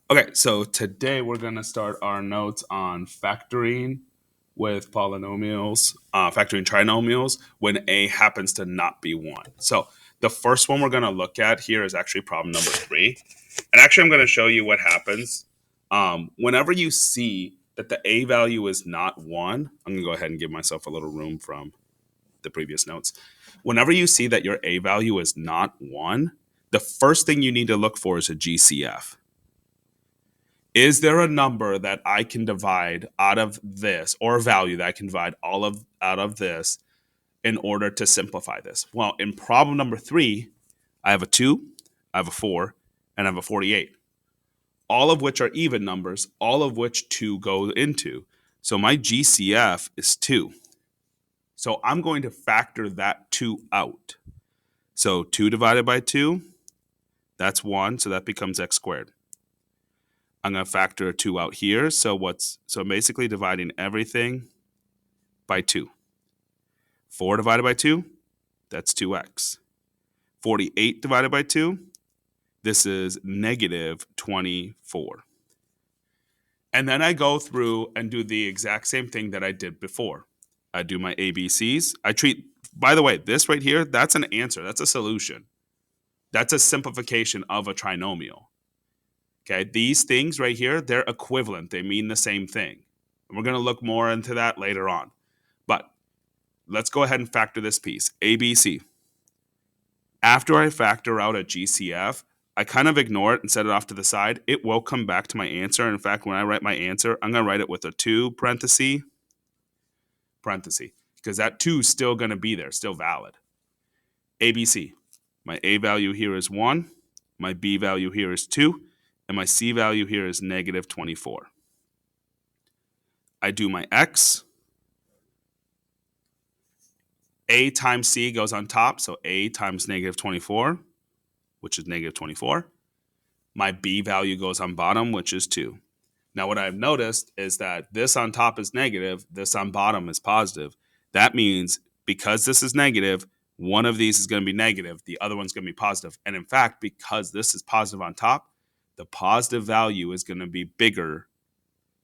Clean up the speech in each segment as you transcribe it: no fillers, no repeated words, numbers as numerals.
Okay, so today we're going to start our notes on factoring with polynomials, factoring trinomials when a happens to not be 1. So the first one we're going to look at here is actually problem number 3. And actually, I'm going to show you what happens whenever you see that the a value is not 1. I'm going to go ahead and give myself a little room from the previous notes. Whenever you see that your a value is not 1, the first thing you need to look for is a GCF. Is there a number that I can divide out of this, or a value that I can divide all of out of this in order to simplify this? Well, in problem number 3, I have a 2, I have a 4, and I have a 48, all of which are even numbers, all of which 2 go into. So my GCF is 2. So I'm going to factor that 2 out. So 2 divided by 2, that's 1, so that becomes x squared. I'm going to factor a 2 out here. So basically dividing everything by 2. 4 divided by 2, that's 2x. 48 divided by 2, this is negative 24. And then I go through and do the exact same thing that I did before. I do my ABCs. By the way, this right here, that's an answer. That's a solution. That's a simplification of a trinomial. Okay, these things right here, they're equivalent. They mean the same thing. And we're going to look more into that later on. But let's go ahead and factor this piece. ABC. After I factor out a GCF, I kind of ignore it and set it off to the side. It will come back to my answer. In fact, when I write my answer, I'm going to write it with a 2 parenthesis, because that 2 is still going to be there, still valid. ABC. My A value here is 1. My B value here is 2. And my C value here is negative 24. I do my X. A times C goes on top, so A times negative 24, which is negative 24. My B value goes on bottom, which is 2. Now, what I've noticed is that this on top is negative, this on bottom is positive. That means because this is negative, one of these is going to be negative, the other one's going to be positive. And in fact, because this is positive on top, the positive value is going to be bigger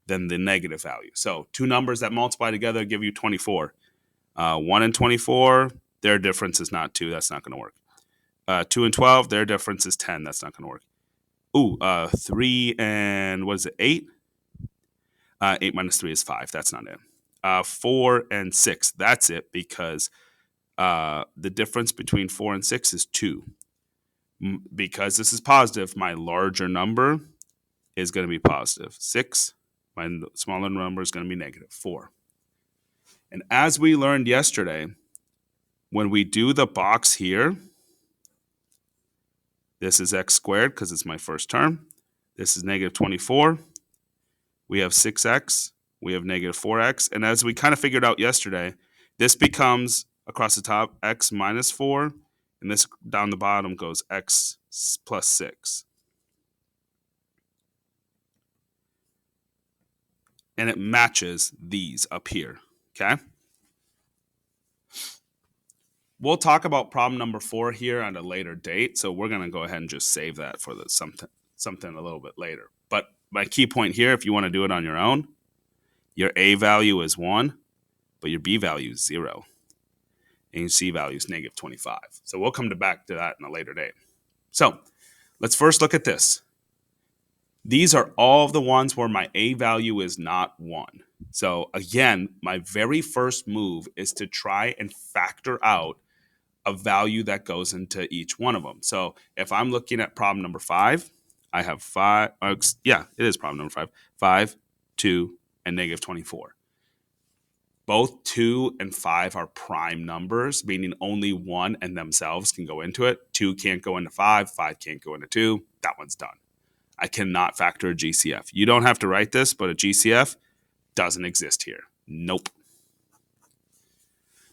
than the negative value. So 2 numbers that multiply together give you 24. 1 and 24, their difference is not 2. That's not going to work. 2 and 12, their difference is 10. That's not going to work. 3 and what is it, 8? 8 minus 3 is 5. That's not it. 4 and 6, that's it, because the difference between 4 and 6 is 2. Because this is positive, my larger number is going to be positive 6. My smaller number is going to be negative 4. And as we learned yesterday, when we do the box here, this is x squared because it's my first term. This is negative 24. We have 6x. We have negative 4x. And as we kind of figured out yesterday, this becomes across the top x minus 4. And this down the bottom goes x plus 6. And it matches these up here. Okay? We'll talk about problem number 4 here at a later date. So we're going to go ahead and just save that for something a little bit later. But my key point here, if you want to do it on your own, your A value is 1, but your B value is 0. And your C value is negative 25. So we'll come back to that in a later date. So let's first look at this. These are all of the ones where my A value is not 1. So again, my very first move is to try and factor out a value that goes into each one of them. So if I'm looking at problem number 5, I have 5. It is problem number 5. 5, 2, and negative 24. Both 2 and 5 are prime numbers, meaning only 1 and themselves can go into it. 2 can't go into 5. 5 can't go into 2. That one's done. I cannot factor a GCF. You don't have to write this, but a GCF doesn't exist here. Nope.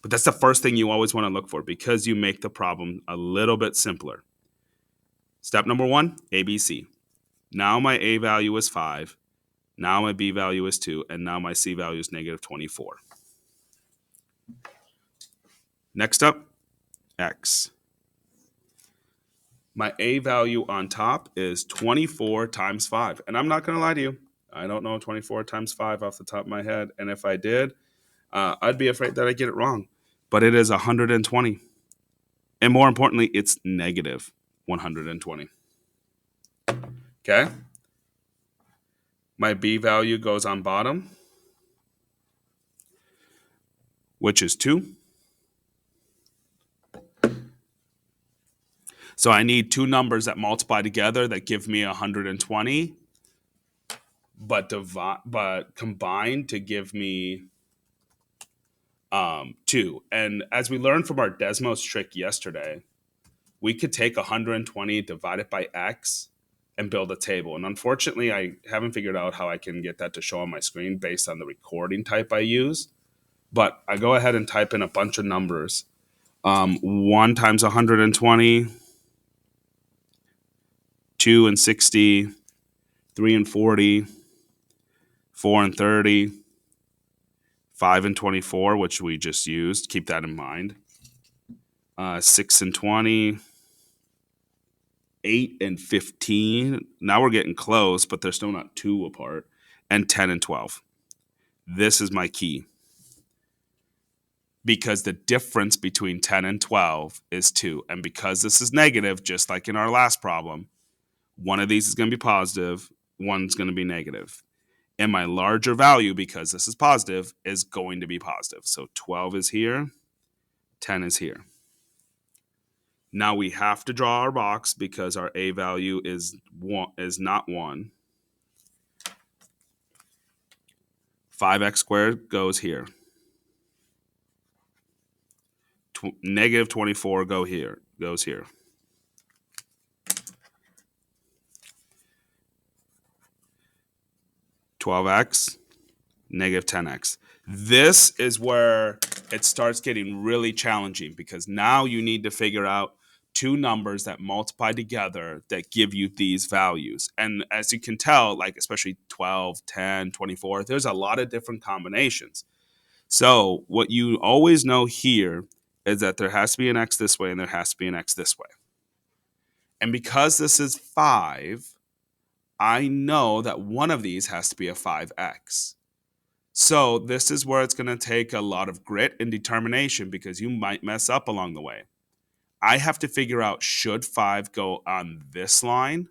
But that's the first thing you always want to look for because you make the problem a little bit simpler. Step number 1, ABC. Now my A value is 5. Now my B value is 2. And now my C value is negative 24. Next up, X. My A value on top is 24 times 5. And I'm not going to lie to you. I don't know 24 times 5 off the top of my head. And if I did, I'd be afraid that I get it wrong. But it is 120. And more importantly, it's negative 120. Okay? My B value goes on bottom, which is 2. So I need two numbers that multiply together that give me 120, but combined to give me 2. And as we learned from our Desmos trick yesterday, we could take 120, divide it by x, and build a table. And unfortunately, I haven't figured out how I can get that to show on my screen based on the recording type I use. But I go ahead and type in a bunch of numbers. 1 times 120, 2 and 60, 3 and 40, 4 and 30, 5 and 24, which we just used. Keep that in mind. 6 and 20, 8 and 15. Now we're getting close, but they're still not 2 apart. And 10 and 12. This is my key. Because the difference between 10 and 12 is 2. And because this is negative, just like in our last problem, one of these is going to be positive, one's going to be negative. And my larger value, because this is positive, is going to be positive. So 12 is here, 10 is here. Now we have to draw our box because our A value is not 1. 5x squared goes here. Negative 24 goes here. 12x, negative 10x. This is where it starts getting really challenging because now you need to figure out two numbers that multiply together that give you these values. And as you can tell, like especially 12, 10, 24, there's a lot of different combinations. So what you always know here is that there has to be an x this way and there has to be an x this way. And because this is 5, I know that one of these has to be a 5x. So this is where it's going to take a lot of grit and determination because you might mess up along the way. I have to figure out, should 5 go on this line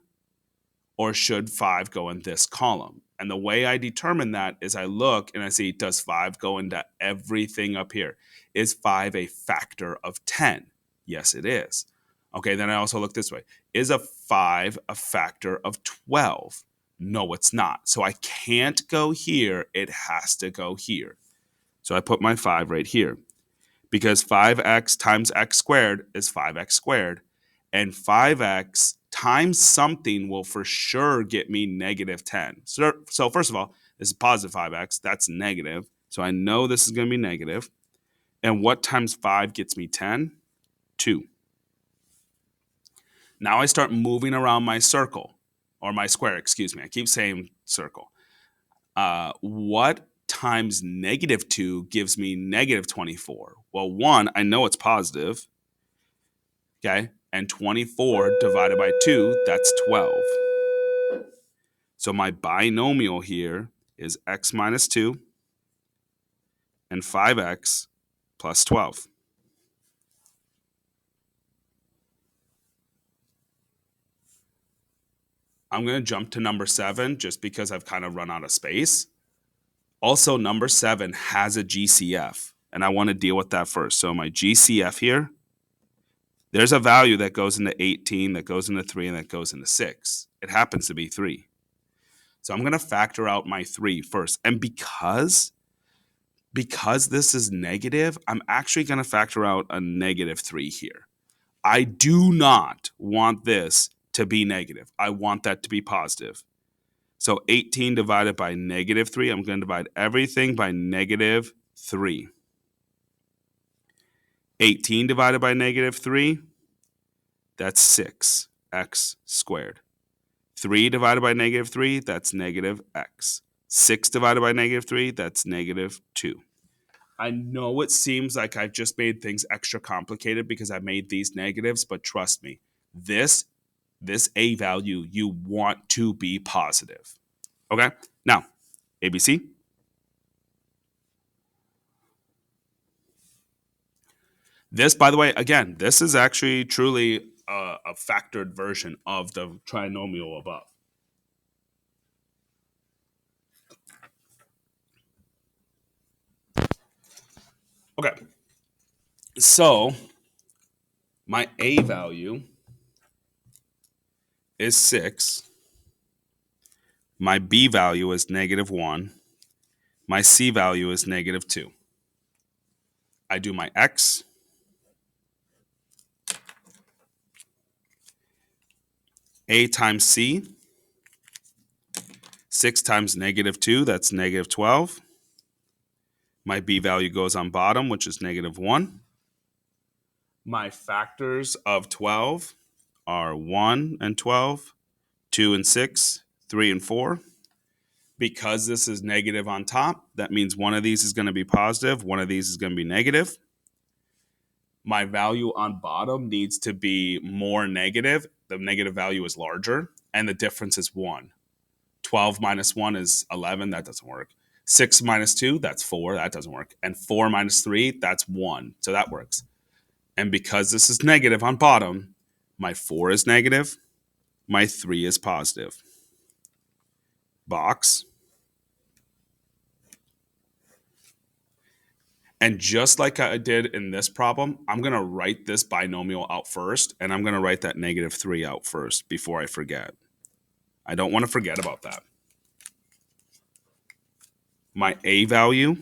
or should 5 go in this column? And the way I determine that is I look and I see, does 5 go into everything up here? Is 5 a factor of 10? Yes, it is. Okay, then I also look this way. Is a 5 a factor of 12? No, it's not. So I can't go here. It has to go here. So I put my 5 right here. Because 5x times x squared is 5x squared. And 5x times something will for sure get me negative 10. So first of all, this is positive 5x. That's negative. So I know this is going to be negative. And what times 5 gets me 10? 2. Now I start moving around my circle, or my square, excuse me. I keep saying circle. What times negative 2 gives me negative 24? Well, 1, I know it's positive. Okay? And 24 divided by 2, that's 12. So my binomial here is x minus 2 and 5x plus 12. I'm going to jump to number 7 just because I've kind of run out of space. Also, number 7 has a GCF, and I want to deal with that first. So my GCF here, there's a value that goes into 18, that goes into 3, and that goes into 6. It happens to be 3. So I'm going to factor out my 3 first. And because this is negative, I'm actually going to factor out a negative 3 here. I do not want this to be negative. I want that to be positive. So 18 divided by negative 3, I'm going to divide everything by negative 3. 18 divided by negative 3, that's 6x squared. 3 divided by negative 3, that's negative x. 6 divided by negative 3, that's negative 2. I know it seems like I've just made things extra complicated because I made these negatives, but trust me, this this a value you want to be positive. Okay? Now, ABC. This, by the way, again, this is actually truly a factored version of the trinomial above. Okay. So my a value is 6. My b value is -1. My c value is -2. I do my x. A times c. 6 times -2, that's -12. My b value goes on bottom, which is -1. My factors of 12 are 1 and 12, 2 and 6, 3 and 4. Because this is negative on top, that means one of these is going to be positive, one of these is going to be negative. My value on bottom needs to be more negative. The negative value is larger, and the difference is 1. 12 minus 1 is 11. That doesn't work. 6 minus 2, that's 4. That doesn't work. And 4 minus 3, that's 1. So that works. And because this is negative on bottom, my 4 is negative, my 3 is positive. Box. And just like I did in this problem, I'm going to write this binomial out first, and I'm going to write that -3 out first before I forget. I don't want to forget about that. My a value,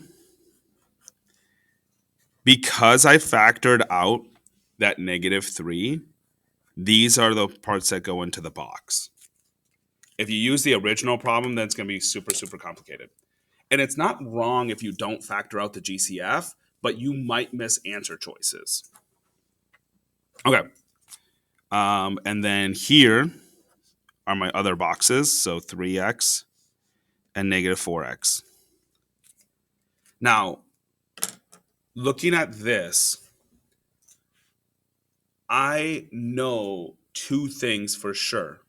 because I factored out that -3, these are the parts that go into the box. If you use the original problem, then it's going to be super, super complicated. And it's not wrong if you don't factor out the GCF, but you might miss answer choices. Okay. And then here are my other boxes. So 3x and -4x. Now, looking at this, I know two things for sure.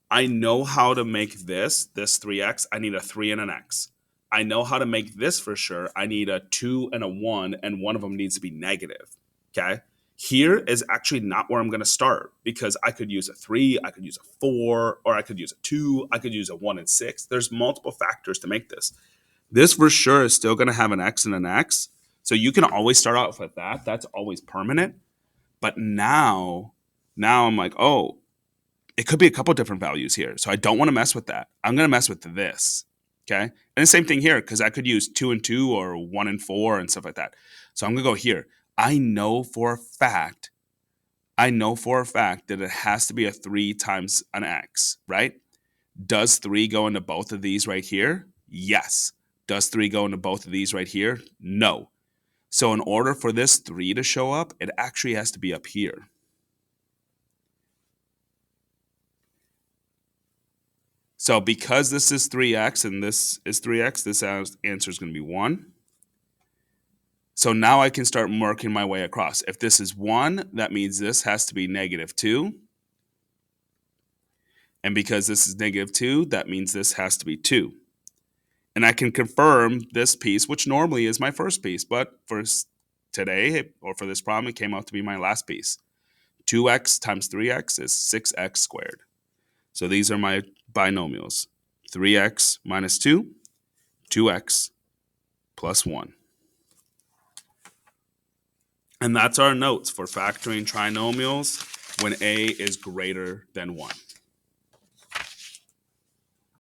I know how to make this 3x. I need a 3 and an x. I know how to make this for sure. I need a 2 and a 1, and one of them needs to be negative. Okay? Here is actually not where I'm going to start because I could use a 3, I could use a 4, or I could use a 2, I could use a 1 and 6. There's multiple factors to make this. This for sure is still going to have an x and an x. So you can always start out with that. That's always permanent. But now I'm like, oh, it could be a couple different values here. So I don't want to mess with that. I'm going to mess with this. Okay. And the same thing here, because I could use 2 and 2 or 1 and 4 and stuff like that. So I'm going to go here. I know for a fact that it has to be a 3 times an x, right? Does 3 go into both of these right here? Yes. Does 3 go into both of these right here? No. So in order for this 3 to show up, it actually has to be up here. So because this is 3x and this is 3x, this answer is going to be 1. So now I can start working my way across. If this is 1, that means this has to be -2. And because this is -2, that means this has to be 2. And I can confirm this piece, which normally is my first piece, but for today, or for this problem, it came out to be my last piece. 2x times 3x is 6x squared. So these are my binomials. 3x minus 2, 2x plus 1. And that's our notes for factoring trinomials when a is greater than 1.